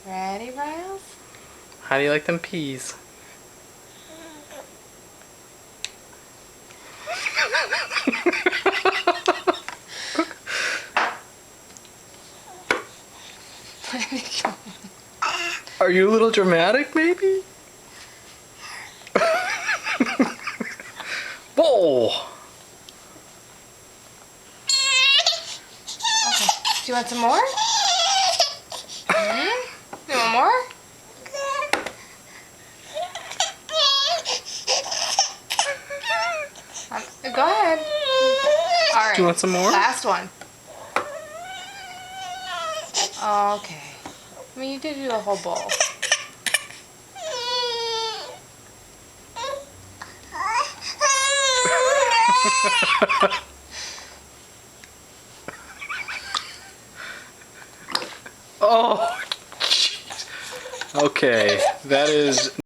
Ready, Riles? How do you like them peas? Are you a little dramatic, maybe? Whoa! Okay. Do you want some more? You want more? Go ahead. All right. Do you want some more? Last one. Okay. I mean, you did do a whole bowl. Oh, jeez. Okay, that is